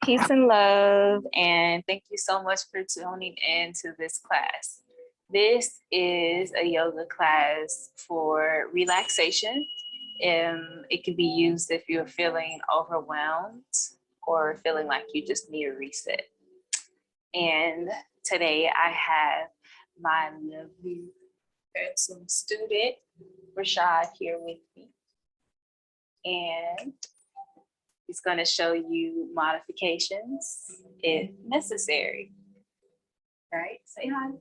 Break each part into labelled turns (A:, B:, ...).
A: Peace and love, and thank you so much for tuning in to this class. This is a yoga class for relaxation. It can be used if you're feeling overwhelmed or feeling like you just need a reset. And today I have my lovely handsome student, Rashad, here with me. And he's going to show you modifications if necessary. Right? Say hi.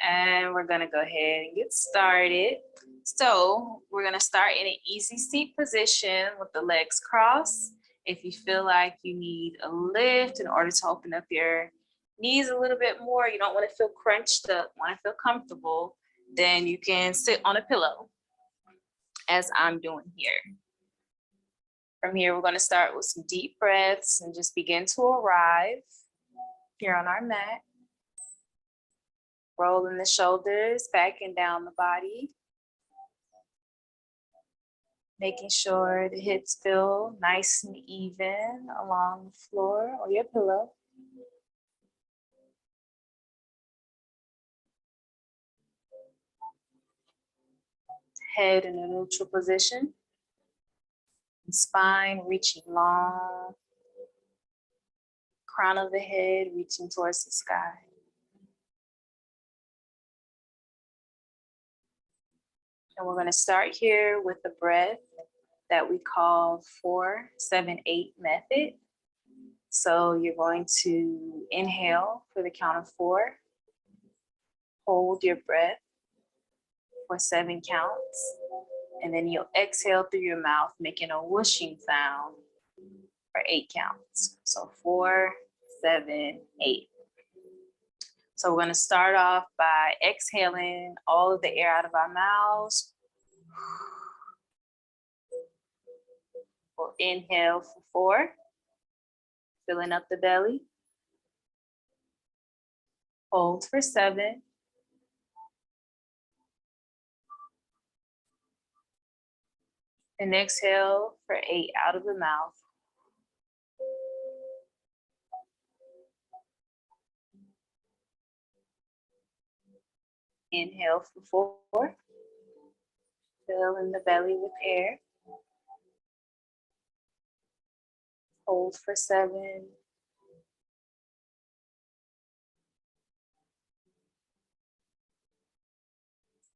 A: And we're going to go ahead and get started. So we're going to start in an easy seat position with the legs crossed. If you feel like you need a lift in order to open up your knees a little bit more, you don't want to feel crunched up, want to feel comfortable, then you can sit on a pillow as I'm doing here. From here, we're going to start with some deep breaths and just begin to arrive here on our mat. Rolling the shoulders back and down the body. Making sure the hips feel nice and even along the floor or your pillow. Head in a neutral position. And spine reaching long. Crown of the head reaching towards the sky. And we're going to start here with the breath that we call 4-7-8 method. So you're going to inhale for the count of 4. Hold your breath for 7 counts. And then you'll exhale through your mouth, making a whooshing sound for 8 counts. So 4, 7, 8. So we're going to start off by exhaling all of the air out of our mouths. We'll inhale for 4, filling up the belly. Hold for 7. And exhale for 8 out of the mouth. Inhale for 4. Fill in the belly with air. Hold for 7.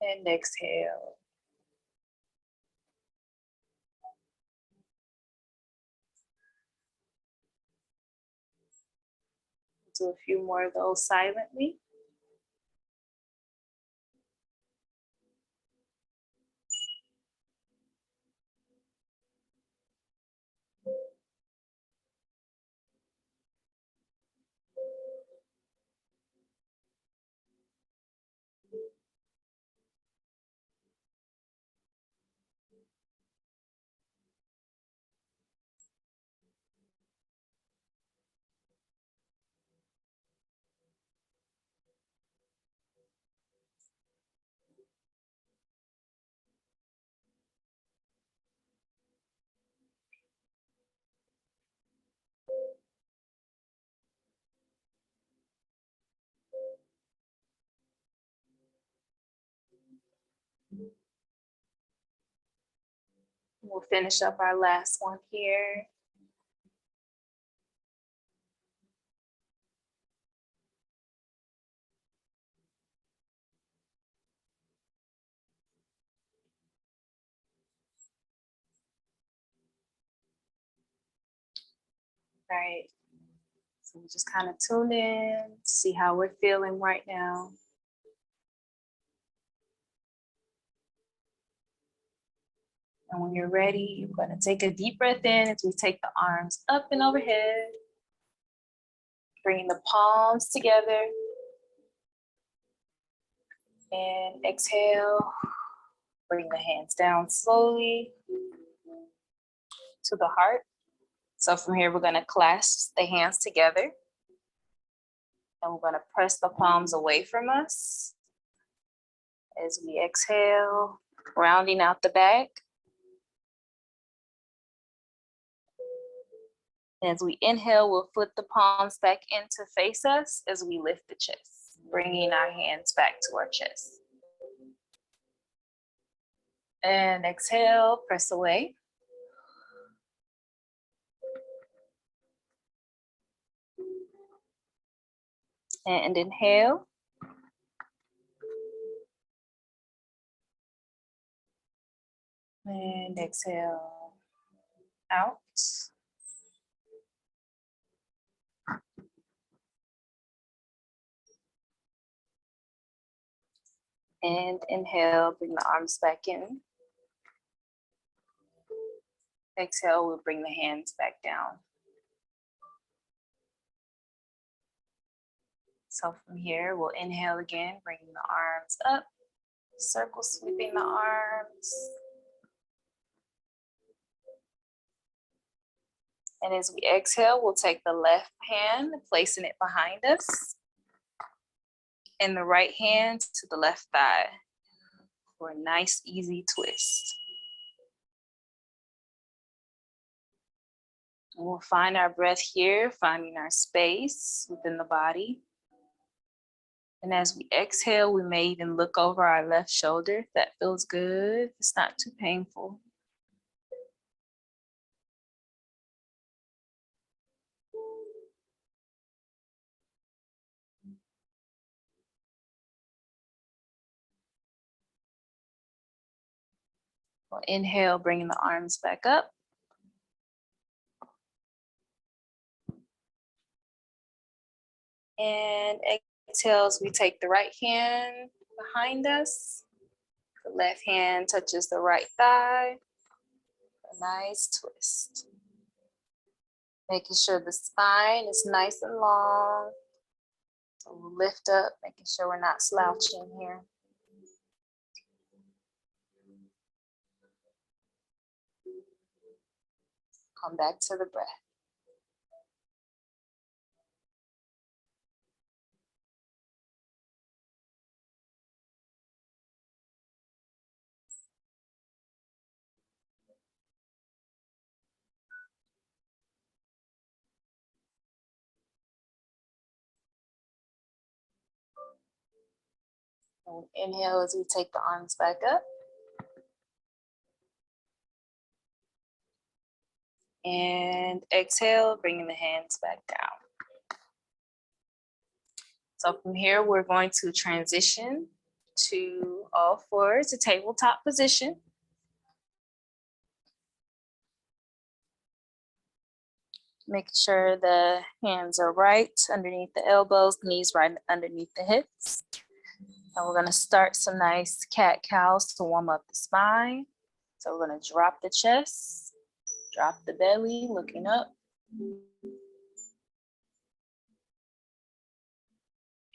A: And exhale. Do a few more of those silently. We'll finish up our last one here. All right. So we just kind of tune in, see how we're feeling right now. And when you're ready, you're going to take a deep breath in as we take the arms up and overhead. Bring the palms together. And exhale. Bring the hands down slowly to the heart. So from here, we're going to clasp the hands together. And we're going to press the palms away from us as we exhale, rounding out the back. As we inhale, we'll flip the palms back in to face us as we lift the chest, bringing our hands back to our chest. And exhale, press away. And inhale. And exhale out. And inhale, bring the arms back in. Exhale, we'll bring the hands back down. So from here, we'll inhale again, bringing the arms up, circle sweeping the arms. And as we exhale, we'll take the left hand, placing it behind us, and the right hand to the left thigh for a nice, easy twist. And we'll find our breath here, finding our space within the body. And as we exhale, we may even look over our left shoulder if that feels good. It's not too painful. We'll inhale, bringing the arms back up. And exhale as we take the right hand behind us. The left hand touches the right thigh. A nice twist. Making sure the spine is nice and long. So we'll lift up, making sure we're not slouching here. Come back to the breath. And inhale as we take the arms back up. And exhale, bringing the hands back down. So from here, we're going to transition to all fours, a tabletop position. Making sure the hands are right underneath the elbows, knees right underneath the hips. And we're gonna start some nice cat-cows to warm up the spine. So we're gonna drop the chest, drop the belly, looking up.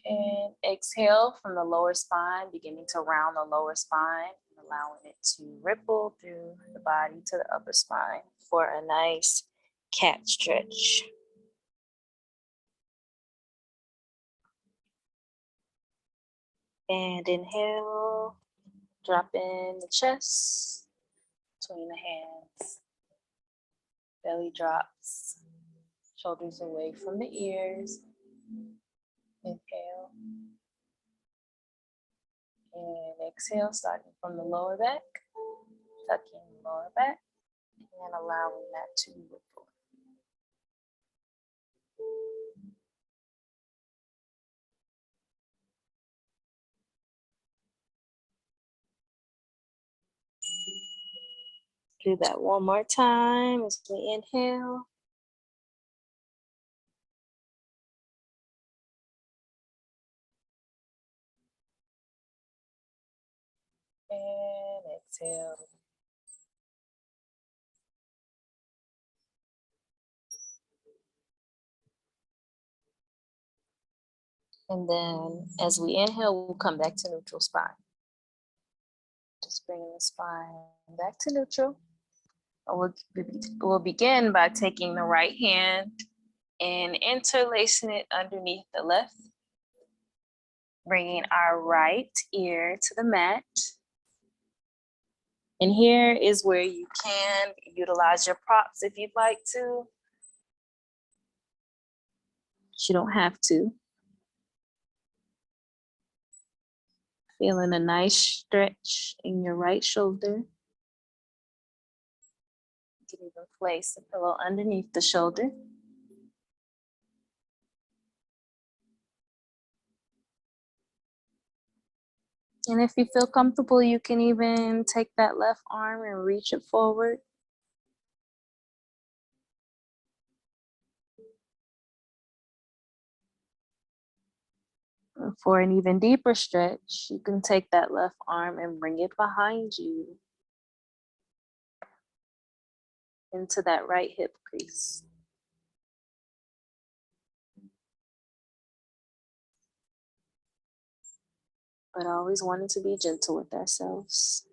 A: And exhale from the lower spine, beginning to round the lower spine, and allowing it to ripple through the body to the upper spine for a nice cat stretch. And inhale, drop in the chest, between the hands. Belly drops, shoulders away from the ears. Inhale. And exhale, starting from the lower back, tucking the lower back, and allowing that to ripple. Do that one more time as we inhale. And exhale. And then as we inhale, we'll come back to neutral spine. Just bringing the spine back to neutral. We'll begin by taking the right hand and interlacing it underneath the left. Bringing our right ear to the mat. And here is where you can utilize your props if you'd like to. You don't have to. Feeling a nice stretch in your right shoulder. You can even place the pillow underneath the shoulder. And if you feel comfortable, you can even take that left arm and reach it forward. And for an even deeper stretch, you can take that left arm and bring it behind you into that right hip crease. But always wanting to be gentle with ourselves.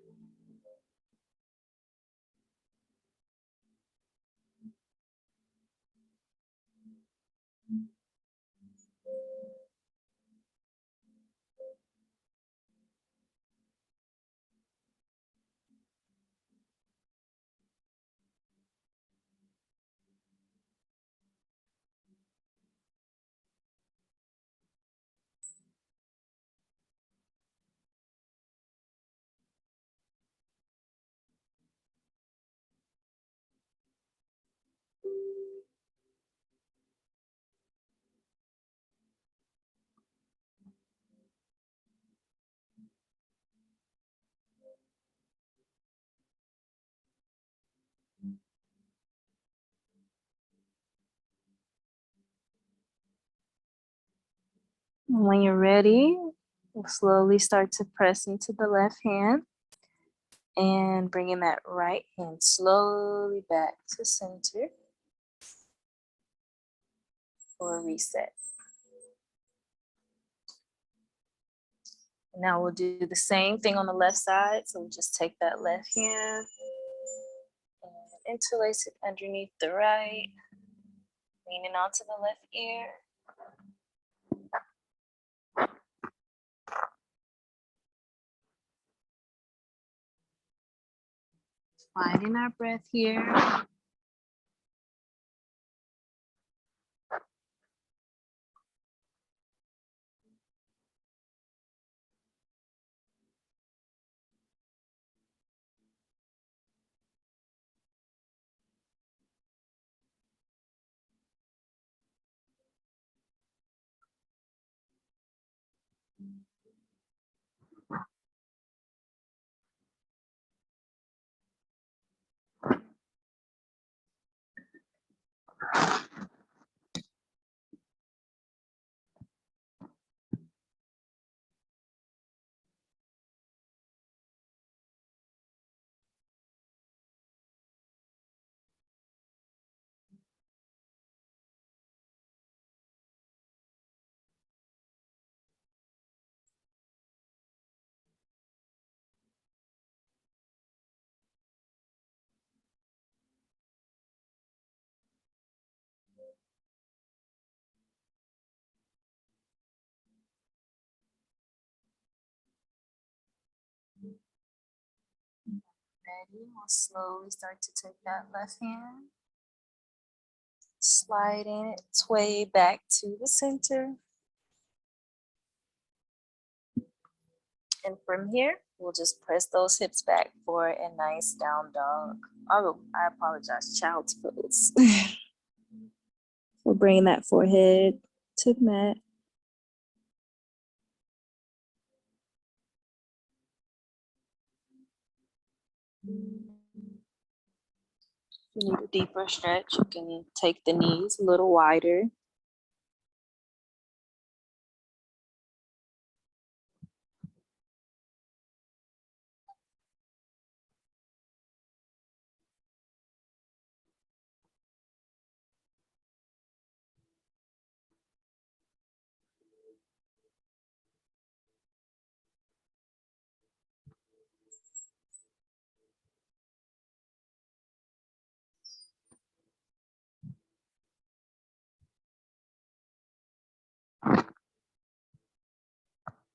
A: When you're ready, we'll slowly start to press into the left hand and bringing that right hand slowly back to center for a reset. Now we'll do the same thing on the left side. So we'll just take that left hand and interlace it underneath the right, leaning onto the left ear. Finding our breath here. Ready? We'll slowly start to take that left hand, sliding its way back to the center. And from here, we'll just press those hips back for a nice down dog. Oh, I apologize, child's pose. We're bringing that forehead to the mat. If you need a deeper stretch, you can take the knees a little wider.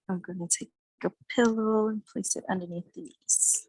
A: I'm going to take a pillow and place it underneath the knees.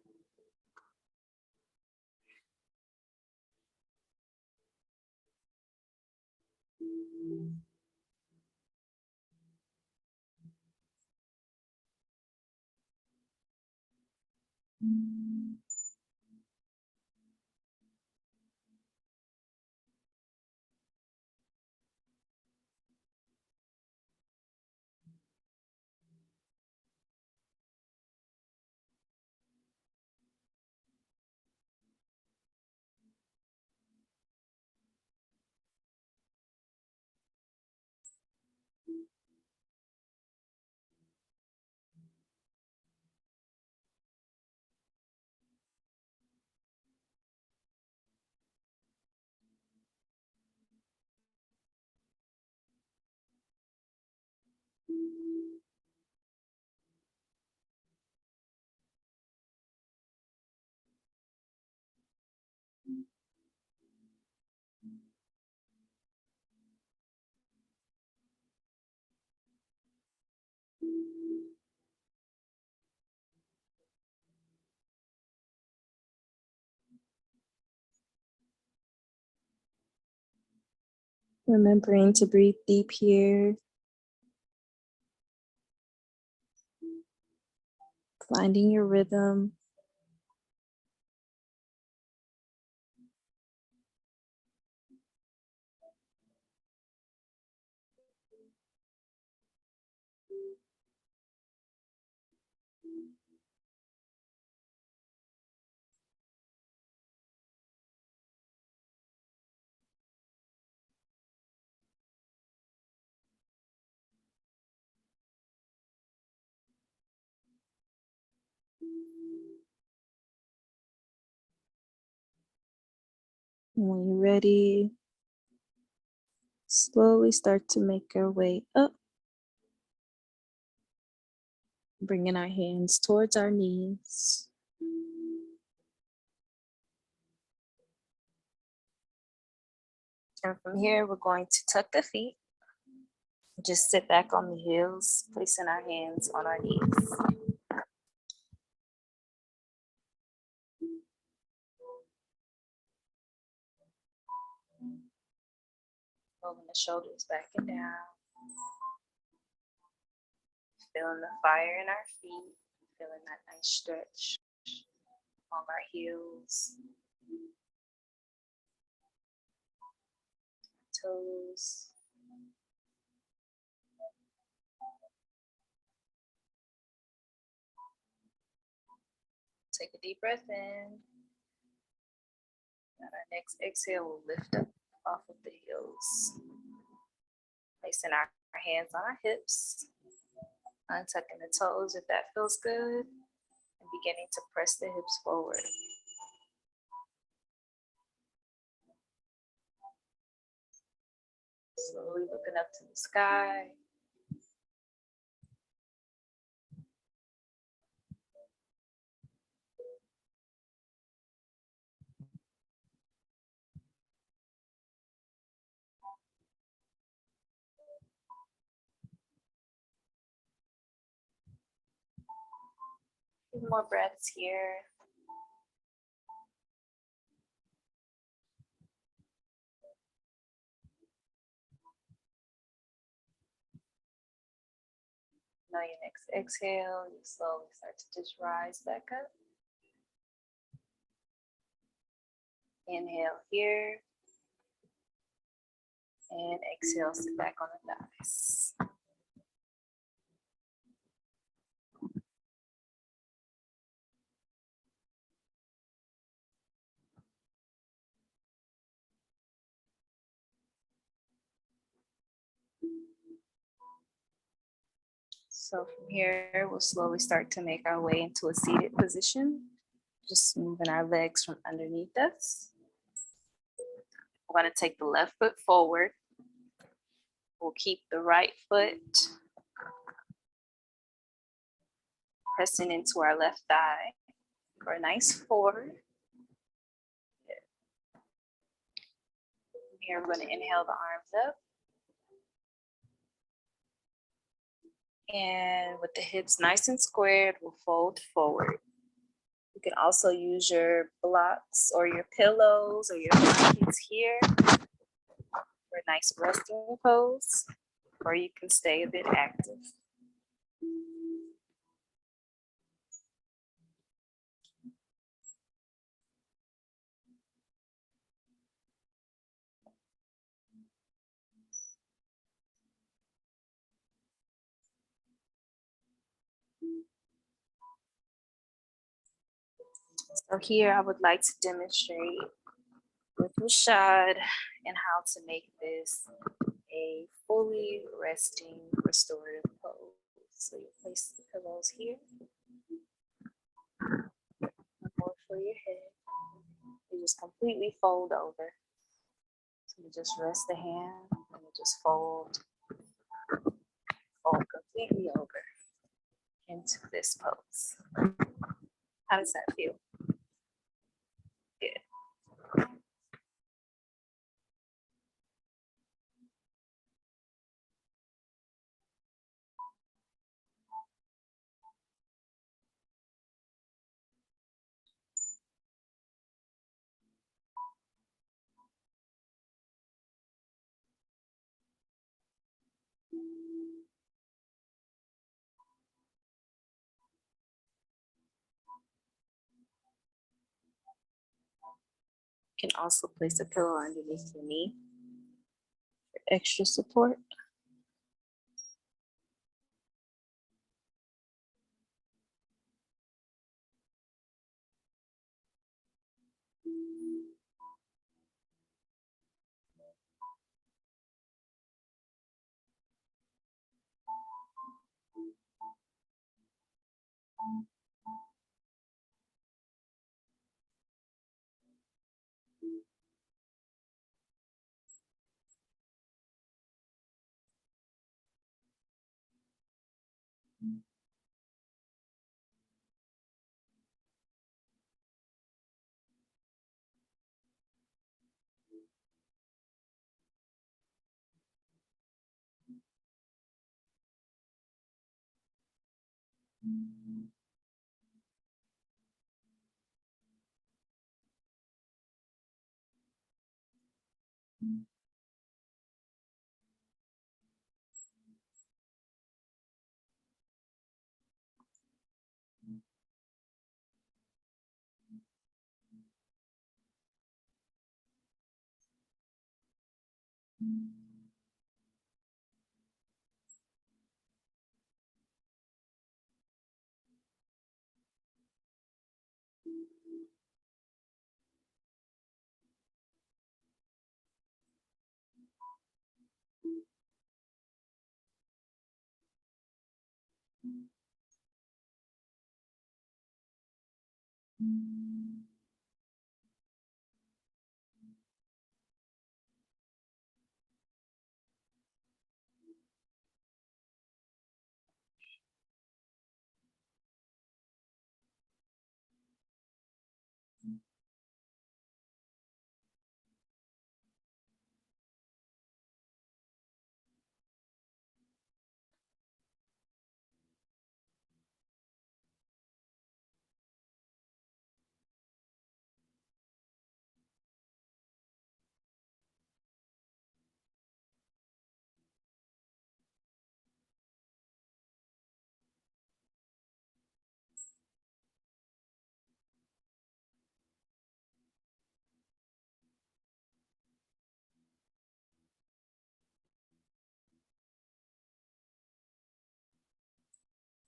A: Remembering to breathe deep here. Finding your rhythm. When you're ready, slowly start to make our way up. Bringing our hands towards our knees. And from here, we're going to tuck the feet. Just sit back on the heels, placing our hands on our knees. Rolling the shoulders back and down. Feeling the fire in our feet. Feeling that nice stretch on our heels. Toes. Take a deep breath in. And our next exhale will lift up off of the heels. Placing our hands on our hips. Untucking the toes if that feels good. And beginning to press the hips forward. Slowly looking up to the sky. A few more breaths here. Now your next exhale, you slowly start to just rise back up. Inhale here. And exhale, sit back on the thighs. So from here, we'll slowly start to make our way into a seated position. Just moving our legs from underneath us. We're going to take the left foot forward. We'll keep the right foot pressing into our left thigh for a nice forward. From here, we're going to inhale the arms up. And with the hips nice and squared, we'll fold forward. You can also use your blocks or your pillows or your blankets here for a nice resting pose, or you can stay a bit active. So here I would like to demonstrate with Rashad and how to make this a fully resting restorative pose. So you place the pillows here. More for your head. You just completely fold over. So you just rest the hand and you just fold completely over into this pose. How does that feel? Good. You can also place a pillow underneath your knee for extra support.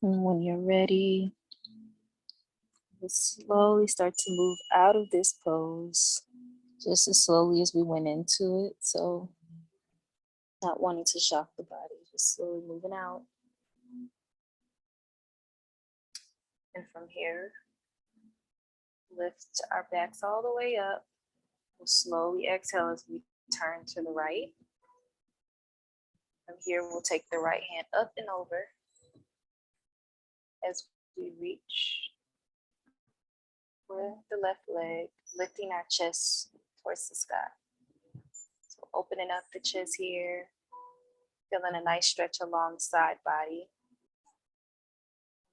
A: And when you're ready, we'll slowly start to move out of this pose, just as slowly as we went into it. So not wanting to shock the body, just slowly moving out. And from here, lift our backs all the way up. We'll slowly exhale as we turn to the right. From here, we'll take the right hand up and over as we reach with the left leg, lifting our chest towards the sky. So opening up the chest here, feeling a nice stretch along the side body,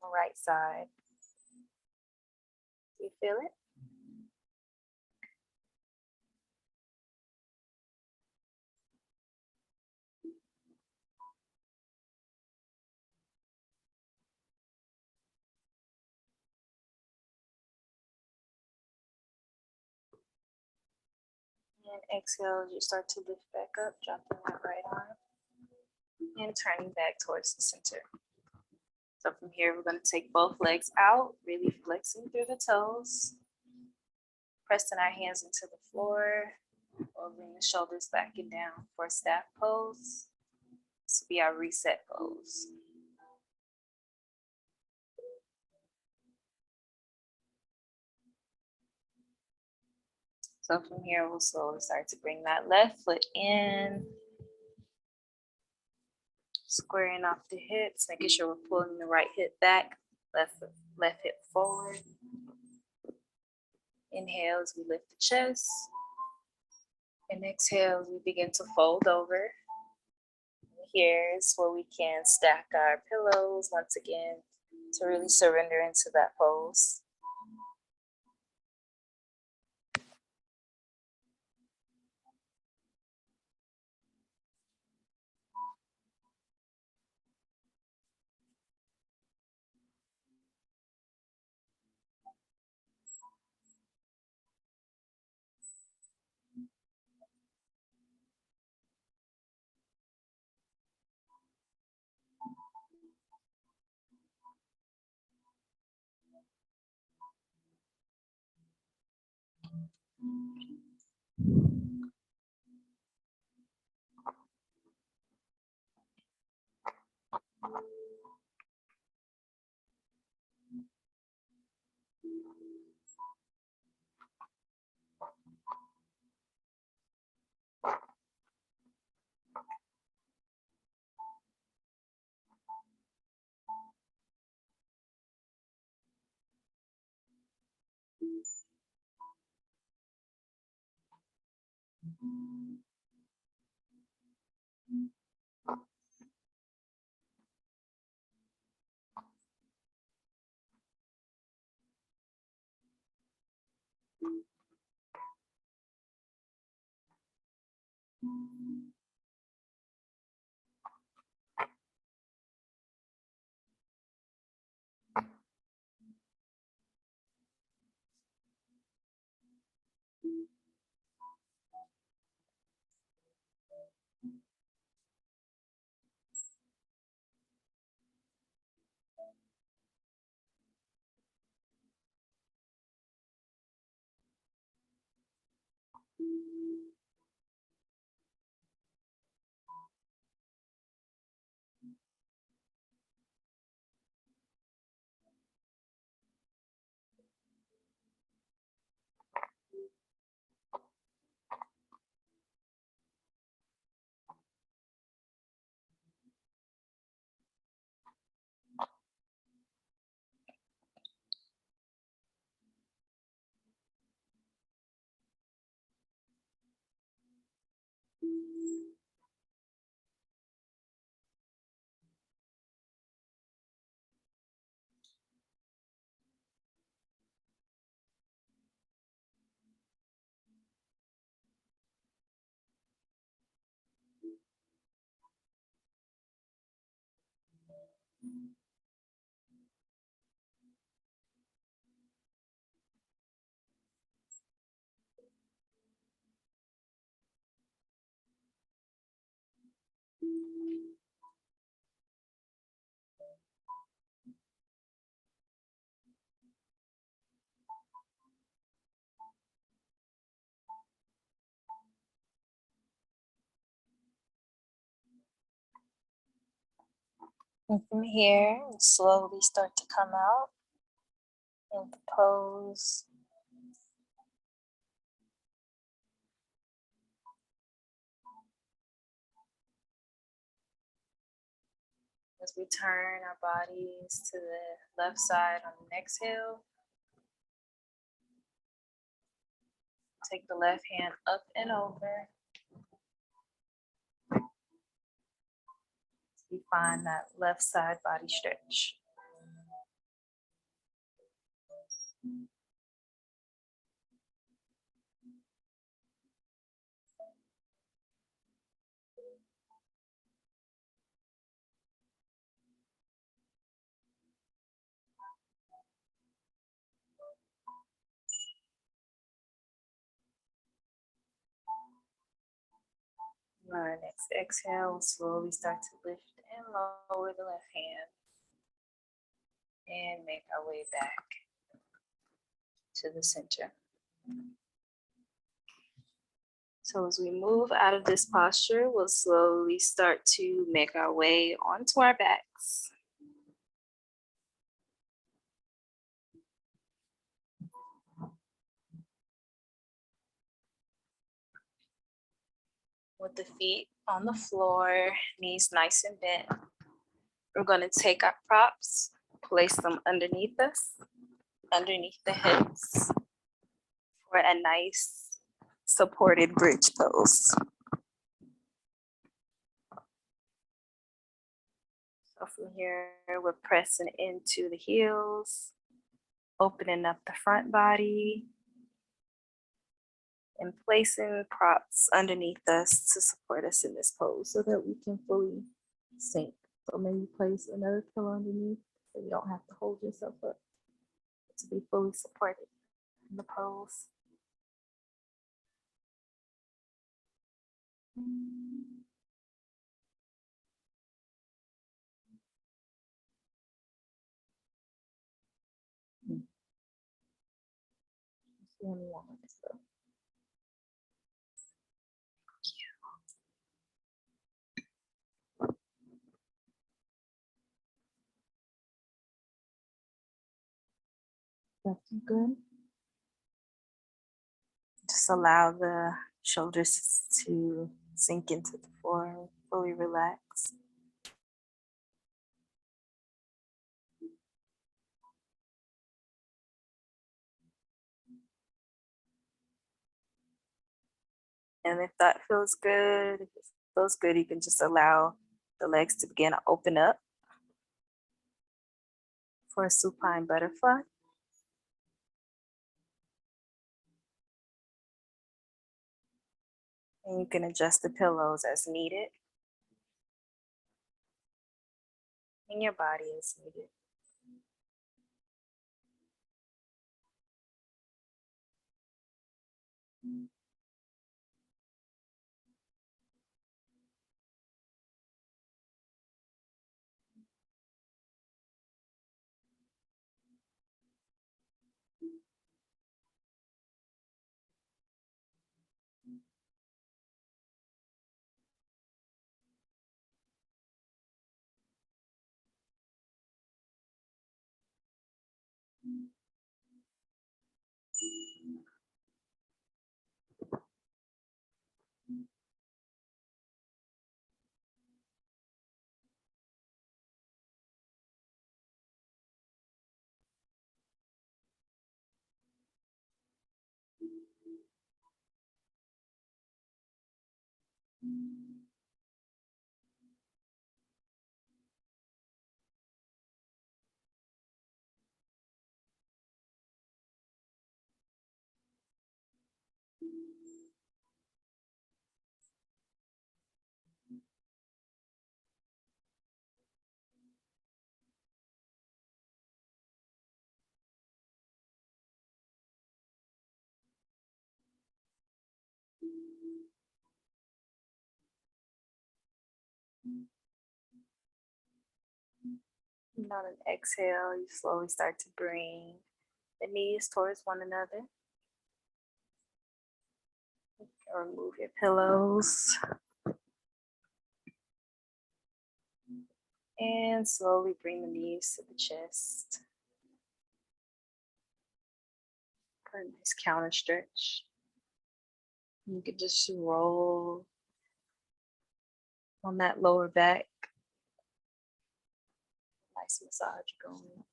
A: on the right side. Do you feel it? And exhale as you start to lift back up, dropping that right arm and turning back towards the center. So from here, we're going to take both legs out, really flexing through the toes, pressing our hands into the floor, rolling the shoulders back and down for a staff pose. This will be our reset pose. So from here, we'll slowly start to bring that left foot in, squaring off the hips, making sure we're pulling the right hip back, left hip forward. Inhale as we lift the chest, and exhale as we begin to fold over. Here's where we can stack our pillows once again to really surrender into that pose.
B: And from here, slowly start to come out into pose. As we turn our bodies to the left side on the exhale, take the left hand up and over. You find that left side body stretch. On our next exhale, we'll slowly start to lift and lower the left hand and make our way back to the center. So as we move out of this posture, we'll slowly start to make our way onto our backs. With the feet on the floor, knees nice and bent. We're going to take our props, place them underneath us, underneath the hips, for a nice supported bridge pose. So from here, we're pressing into the heels, opening up the front body, and placing props underneath us to support us in this pose so that we can fully sink. So maybe place another pillow underneath so you don't have to hold yourself up to be fully supported in the pose. Just one more. So Looking good. Just allow the shoulders to sink into the floor and fully relax. And if that feels good, if it feels good, you can just allow the legs to begin to open up for a supine butterfly. And you can adjust the pillows as needed in your body as needed. And on an exhale, you slowly start to bring the knees towards one another. Or remove your pillows. And slowly bring the knees to the chest. For a nice counter stretch. You can just roll on that lower back. Nice massage going.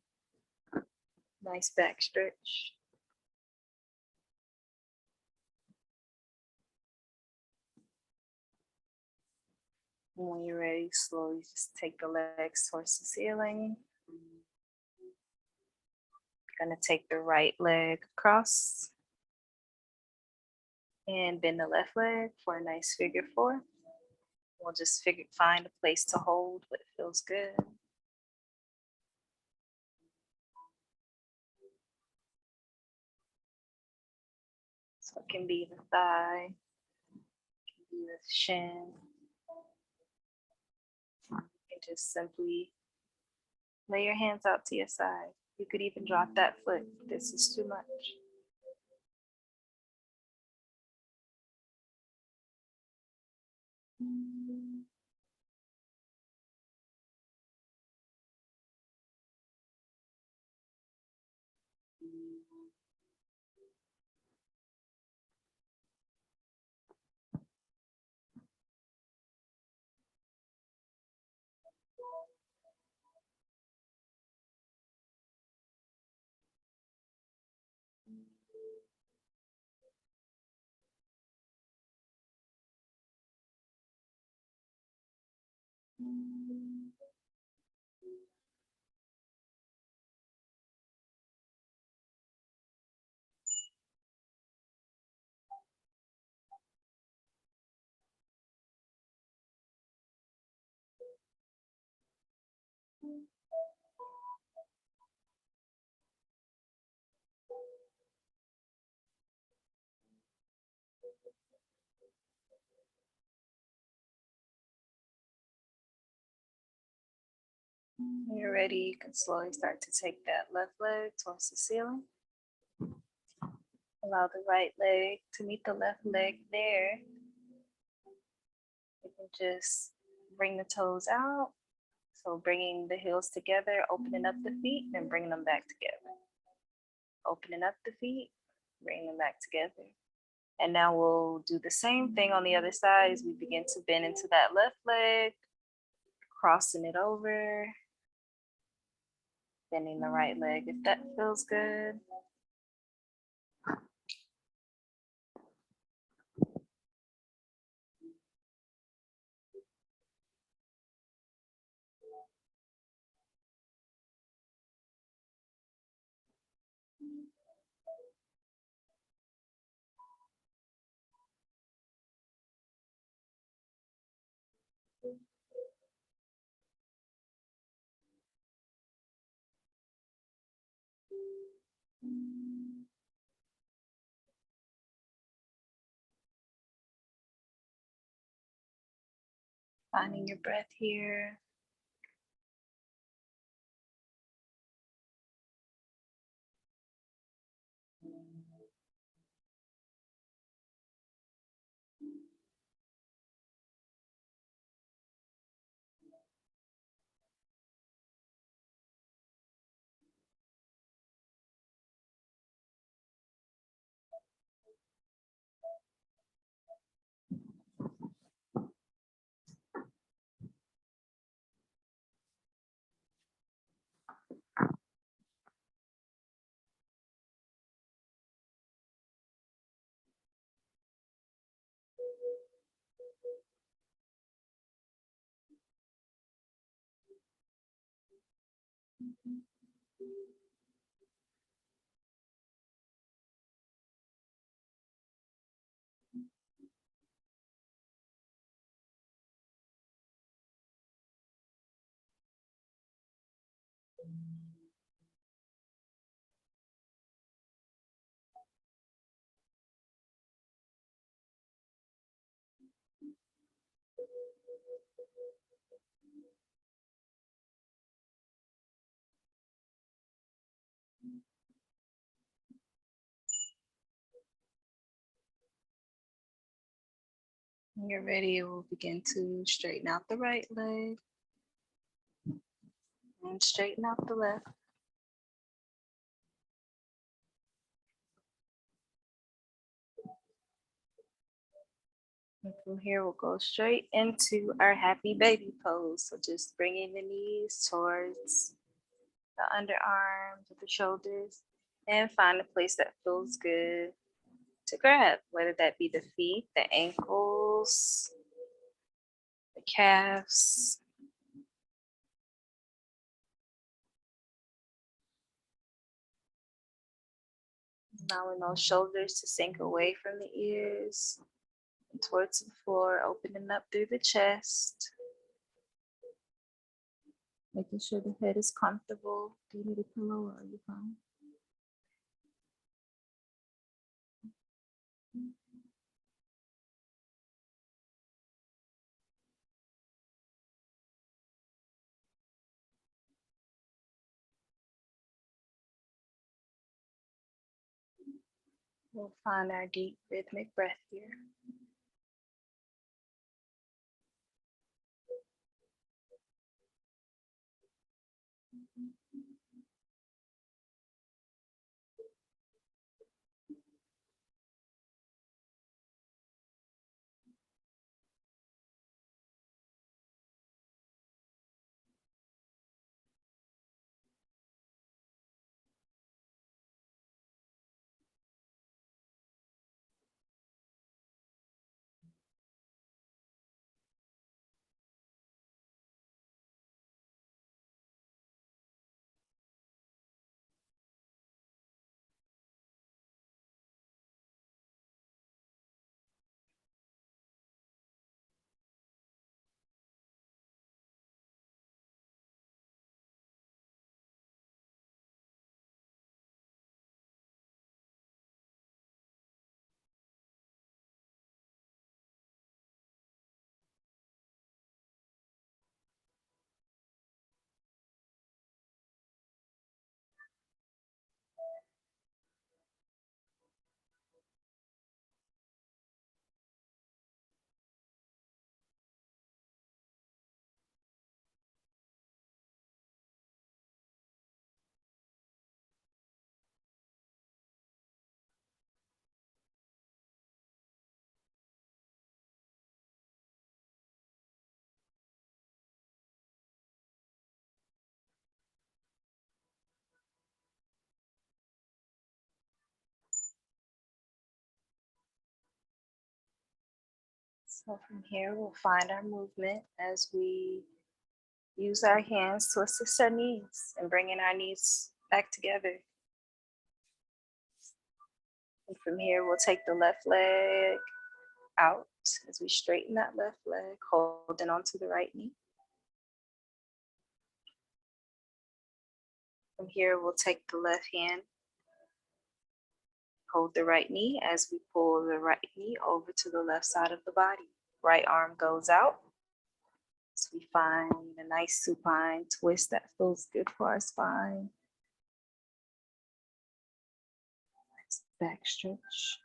B: Nice back stretch. And when you're ready, slowly just take the legs towards the ceiling. You're gonna take the right leg across and bend the left leg for a nice figure four. We'll just find a place to hold what feels good. So it can be the thigh, it can be the shin. You can just simply lay your hands out to your side. You could even drop that foot. This is too much. When you're ready, you can slowly start to take that left leg towards the ceiling. Allow the right leg to meet the left leg there. You can just bring the toes out. So bringing the heels together, opening up the feet, and bringing them back together. Opening up the feet, bring them back together. And now we'll do the same thing on the other side as we begin to bend into that left leg, crossing it over, bending the right leg if that feels good. Finding your breath here. When you're ready, we'll begin to straighten out the right leg and straighten out the left. And from here, we'll go straight into our happy baby pose. So just bringing the knees towards the underarms or the shoulders and find a place that feels good to grab, whether that be the feet, the ankles, the calves. Allowing those shoulders to sink away from the ears and towards the floor, opening up through the chest. Making sure the head is comfortable. Do you need a pillow or are you fine? We'll find our deep rhythmic breath here. So from here, we'll find our movement as we use our hands to assist our knees and bringing our knees back together. And from here, we'll take the left leg out as we straighten that left leg, holding onto the right knee. From here, we'll take the left hand, hold the right knee as we pull the right knee over to the left side of the body. Right arm goes out. So we find a nice supine twist that feels good for our spine. Nice back stretch.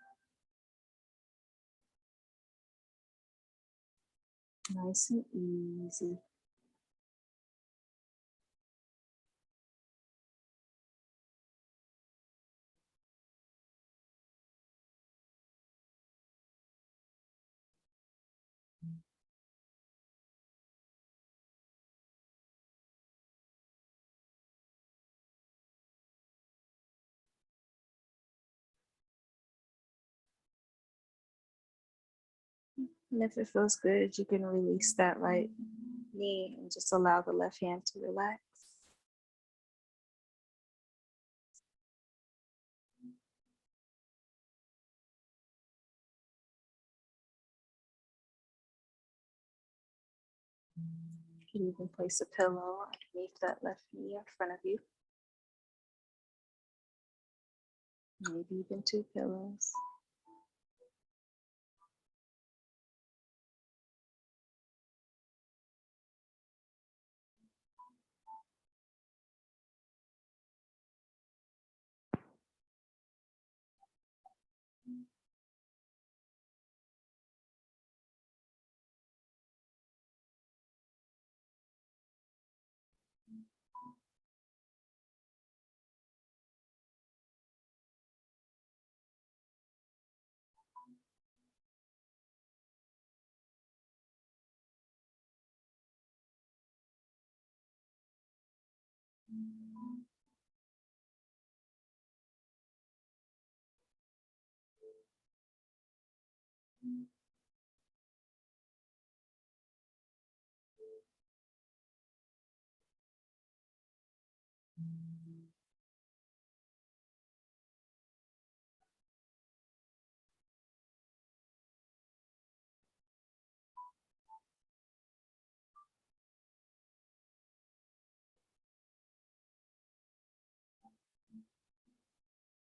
B: Nice and easy. And if it feels good, you can release that right knee and just allow the left hand to relax. You can even place a pillow underneath that left knee in front of you. Maybe even two pillows.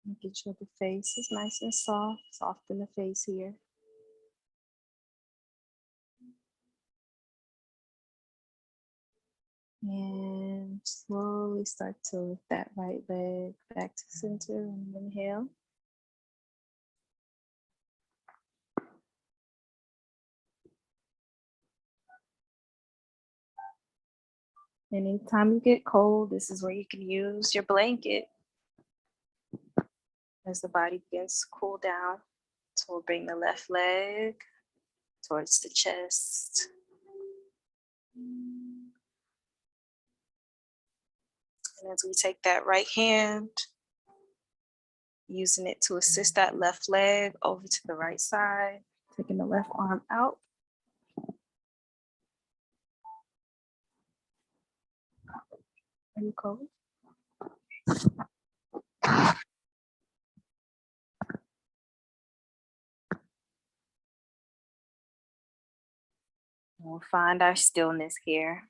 B: Making sure the face is nice and soft. Soften the face here. And slowly start to lift that right leg back to center and inhale. Anytime you get cold, this is where you can use your blanket as the body begins to cool down. So we'll bring the left leg towards the chest. And as we take that right hand, using it to assist that left leg over to the right side, taking the left arm out. Are you cold? We'll find our stillness here.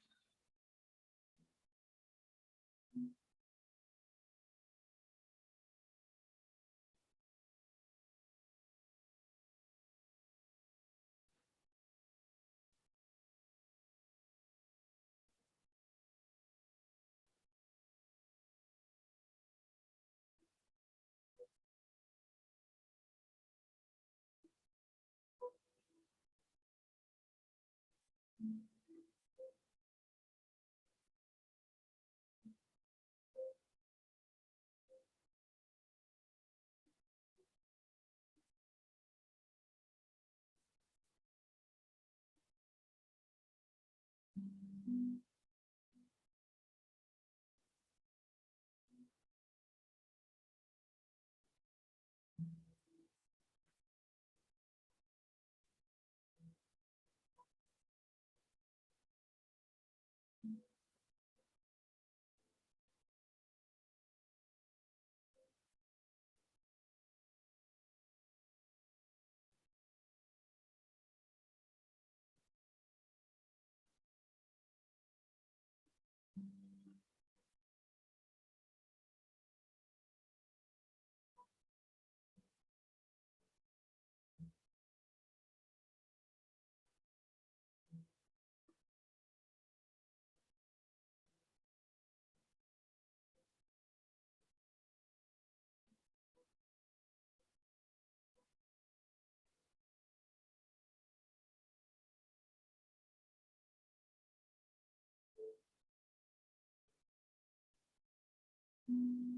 B: And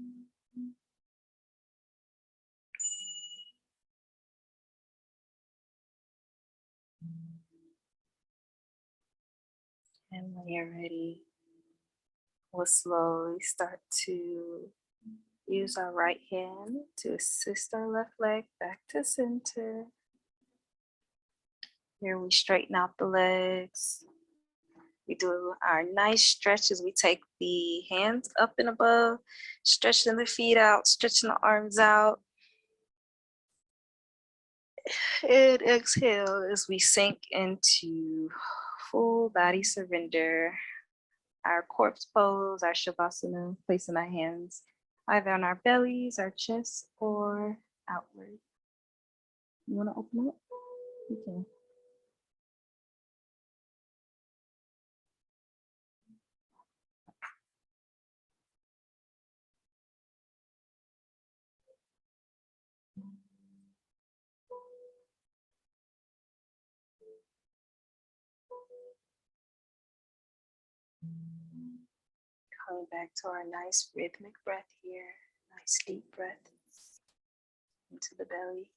B: when you're ready, we'll slowly start to use our right hand to assist our left leg back to center. Here we straighten out the legs. We do our nice stretches. We take the hands up and above, stretching the feet out, stretching the arms out. And exhale as we sink into full body surrender. Our corpse pose, our shavasana, placing our hands either on our bellies, our chests, or outward. You want to open up? You can. Coming back to our nice rhythmic breath here. Nice deep breath into the belly.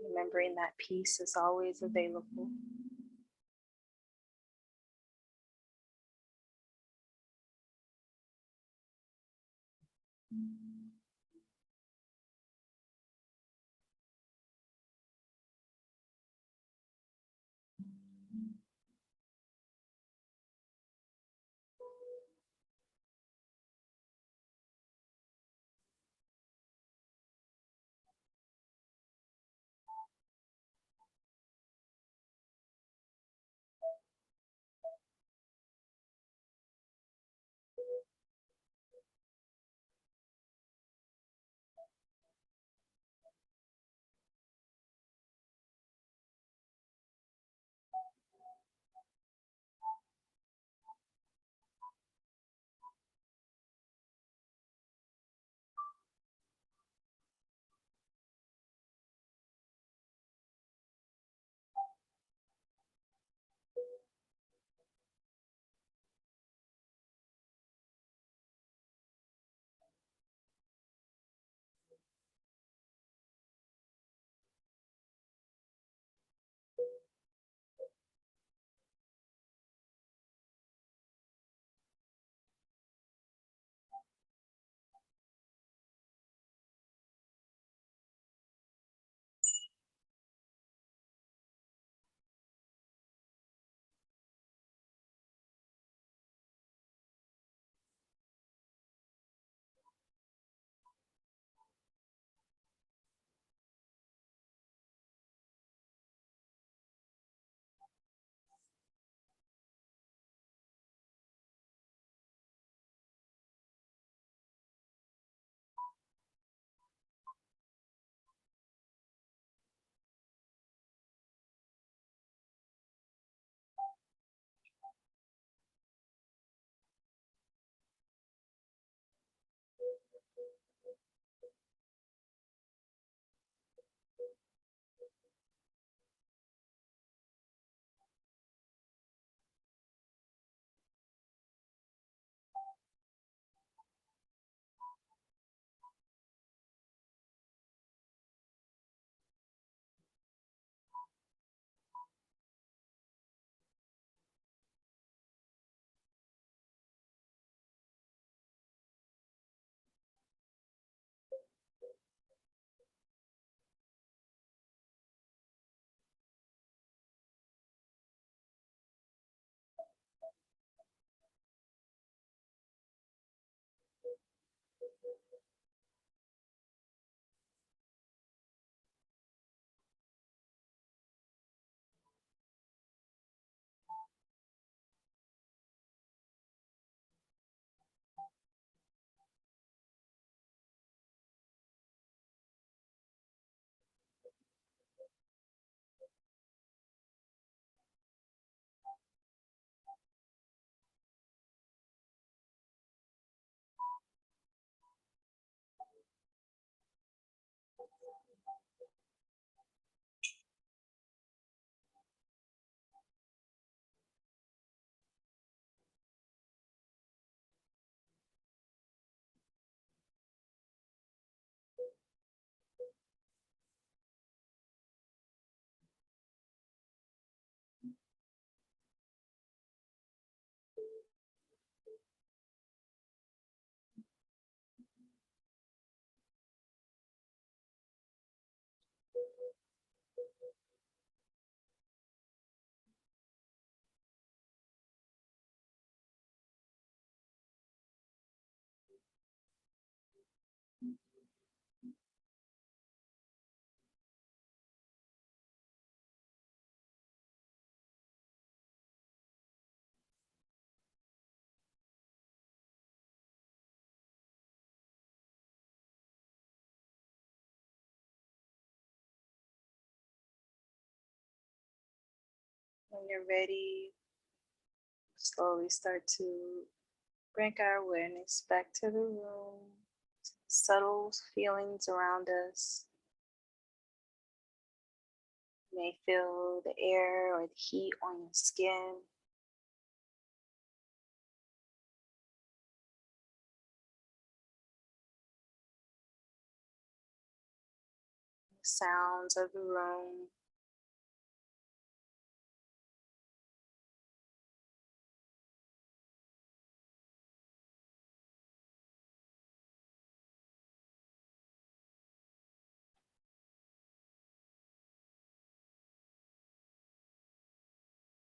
B: Remembering that peace is always available. When you're ready, slowly start to bring our awareness back to the room, subtle feelings around us. You may feel the air or the heat on your skin. The sounds of the room.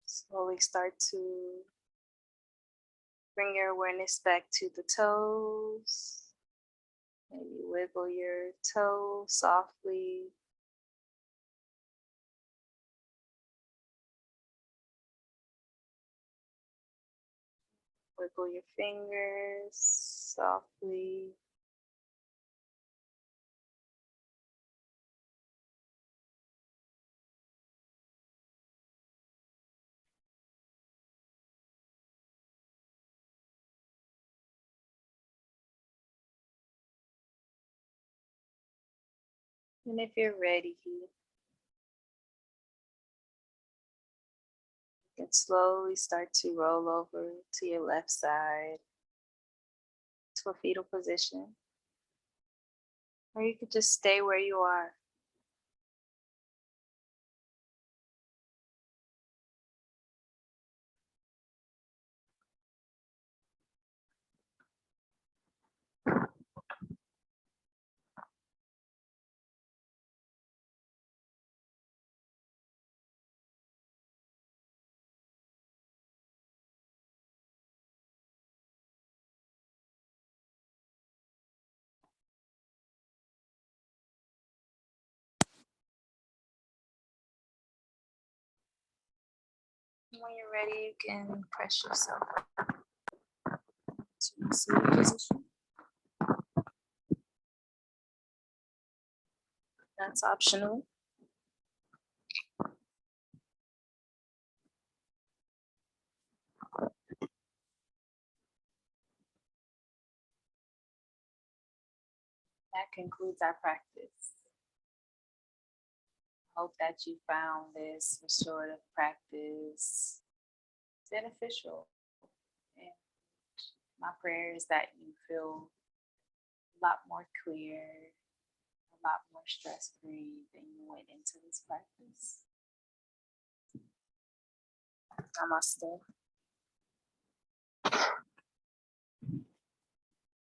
B: Slowly start to bring your awareness back to the toes. Maybe wiggle your toes softly. Wiggle your fingers softly. And if you're ready, you can slowly start to roll over to your left side to a fetal position. Or you could just stay where you are. When you're ready, you can press yourself to the seated position. That's optional.
A: That concludes our practice. Hope that you found this restorative practice beneficial. And my prayer is that you feel a lot more clear, a lot more stress-free than you went into this practice.
B: Namaste.